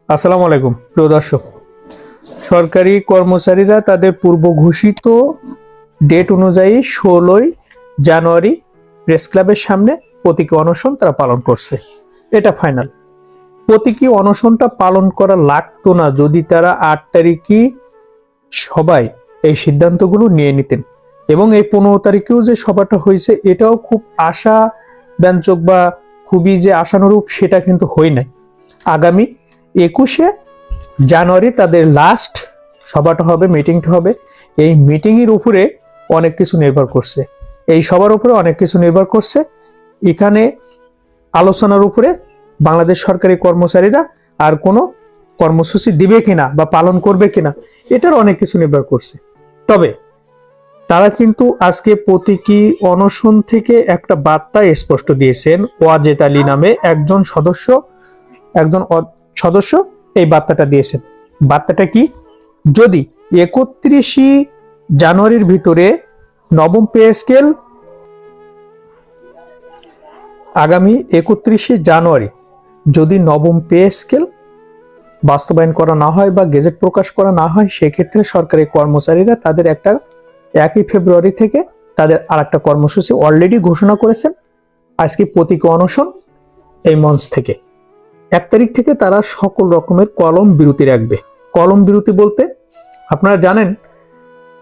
আসসালামু আলাইকুম প্রিয় দর্শক। সরকারি কর্মচারীরা তাদের পূর্ব ঘোষিত ডেট অনুযায়ী 16ই জানুয়ারি প্রেস ক্লাবের সামনে প্রতীকী অনশন তারা পালন করছে। এটা ফাইনাল। প্রতীকী অনশনটা পালন করা লাগতো না যদি তারা 8 তারিখই সবাই এই সিদ্ধান্তগুলো নিয়ে নিতেন, এবং এই 15 তারিখেও যে সভাটা হয়েছে এটাও খুব আশা ব্যঞ্জক বা খুবই যে আশানুরূপ সেটা কিন্তু হয় নাই। আগামী 21শে জানুয়ারি তাদের লাস্ট সভাটা হবে, মিটিংটা হবে। এই মিটিংয়ের উপরে অনেক কিছু নির্ভর করছে, এই সবার উপরে অনেক কিছু নির্ভর করছে। এখানে আলোচনার উপরে বাংলাদেশ সরকারি কর্মচারীরা আর কোনো কর্মসূচি দিবে কিনা বা পালন করবে কিনা এটার অনেক কিছু নির্ভর করছে। তবে তারা কিন্তু আজকে প্রতীকী অনশন থেকে একটা বার্তা স্পষ্ট দিয়েছেন। ওয়াজেদ আলী নামে একজন সদস্য এই বার্তাটা দিয়েছেন। বার্তাটা কি? যদি 31 জানুয়ারির ভিতরে নবম পে স্কেল আগামী 31 জানুয়ারি যদি নবম পে স্কেল বাস্তবায়ন করা না হয় বা গেজেট প্রকাশ করা না হয়, সেক্ষেত্রে সরকারি কর্মচারীরা তাদের 1 ফেব্রুয়ারি থেকে তাদের আরেকটা কর্মসূচি অলরেডি ঘোষণা করেছেন। আজকে প্রতীকী অনশন এই মঞ্চ থেকে 1 তারিখ থেকে তারা সকল রকমের কলম বিরতি রাখবে। কলম বিরতি বলতে আপনারা জানেন,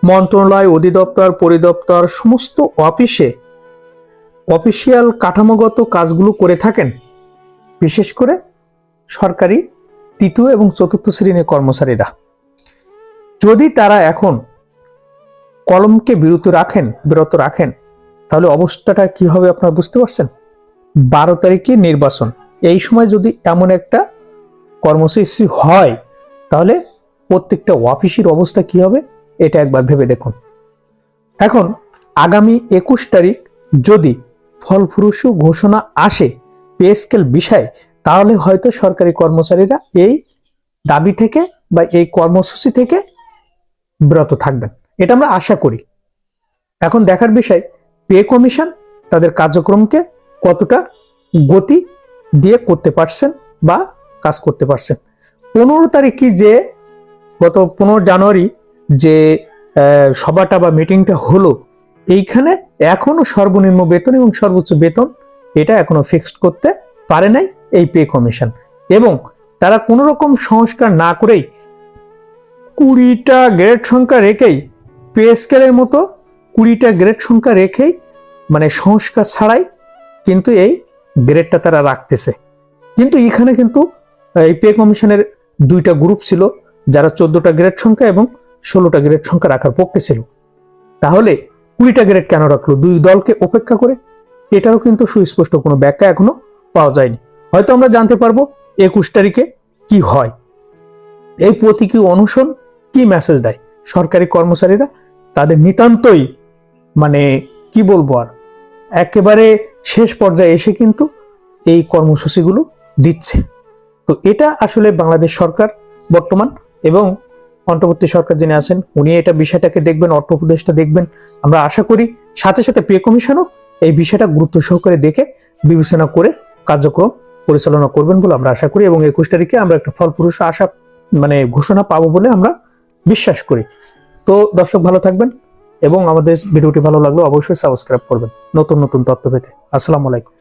মন্ত্রণালয়, অধিদপ্তর, পরিদপ্তর সমস্ত অফিসে অফিসিয়াল কাঠামোগত কাজগুলো করে থাকেন বিশেষ করে সরকারি 3য় এবং 4র্থ শ্রেণীর কর্মচারীরা। যদি তারা এখন কলমকে বিরত রাখেন তাহলে অবস্থাটা কি হবে আপনারা বুঝতে পারছেন। 12 তারিখে নির্বাচন, এই সময় যদি এমন একটা কর্মসূচি হয় তাহলে প্রত্যেকটা অফিসের অবস্থা কি হবে এটা একবার ভেবে দেখুন। এখন আগামী 21 তারিখ যদি ফলপ্রসূ ঘোষণা আসে পে স্কেল বিষয়ে, তাহলে হয়তো সরকারি কর্মচারীরা এই দাবি থেকে বা এই কর্মসূচি থেকে বিরত থাকবেন, এটা আমরা আশা করি। এখন দেখার বিষয় পে কমিশন তাদের কার্যক্রমকে কতটা গতি দিয়ে করতে পারছেন বা কাজ করতে পারছেন। 15 তারিখে যে গত 15 জানুয়ারি যে সভাটা বা মিটিংটা হলো, এইখানে এখনো সর্বনিম্ন বেতন এবং সর্বোচ্চ বেতন এটা এখনো ফিক্সড করতে পারে নাই এই পে কমিশন, এবং তারা কোনো রকম সংস্কার না করেই 20টা গ্রেড সংখ্যা রেখেই পে স্কেলের মতো 20টা গ্রেড সংখ্যা রেখেই মানে সংস্কার ছাড়াই কিন্তু এই গ্রেডটা তারা রাখতেছে। কিন্তু এখানে কিন্তু এই পে কমিশনের 2টা গ্রুপ ছিল যারা 14টা গ্রেড সংখ্যা এবং 16টা গ্রেড সংখ্যা রাখার পক্ষে ছিল। তাহলে 20টা গ্রেড কেন রাখলো 2 দলকে উপেক্ষা করে? এটারও কিন্তু সুস্পষ্ট কোনো ব্যাখ্যা এখনো পাওয়া যায়নি। হয়তো আমরা জানতে পারবো 21 তারিখে কি হয়। এই প্রতীকী অনশন কি মেসেজ দেয়? সরকারি কর্মচারীরা তাদের নিতান্তই মানে কি বলবো আর একেবারে শেষ পর্যায়ে এসে কিন্তু এই কর্মসূচিগুলো দিচ্ছে। তো এটা আসলে বাংলাদেশ সরকার বর্তমান এবং অন্তর্বর্তী সরকার যিনি আছেন উনি এটা বিষয়টাকে দেখবেন, অর্থ উপদেষ্টা দেখবেন। আমরা আশা করি সাথে সাথে পে কমিশনও এই বিষয়টা গুরুত্ব সহকারে দেখে বিবেচনা করে কার্যক্রম পরিচালনা করবেন বলে আমরা আশা করি, এবং 21 তারিখে আমরা একটা ফলপ্রসূ ঘোষণা পাবো বলে আমরা বিশ্বাস করি। তো দর্শক ভালো থাকবেন এবং আমাদের ভিডিওটি ভালো লাগলে অবশ্যই সাবস্ক্রাইব করবেন নতুন নতুন তথ্য পেতে। আসসালামু আলাইকুম।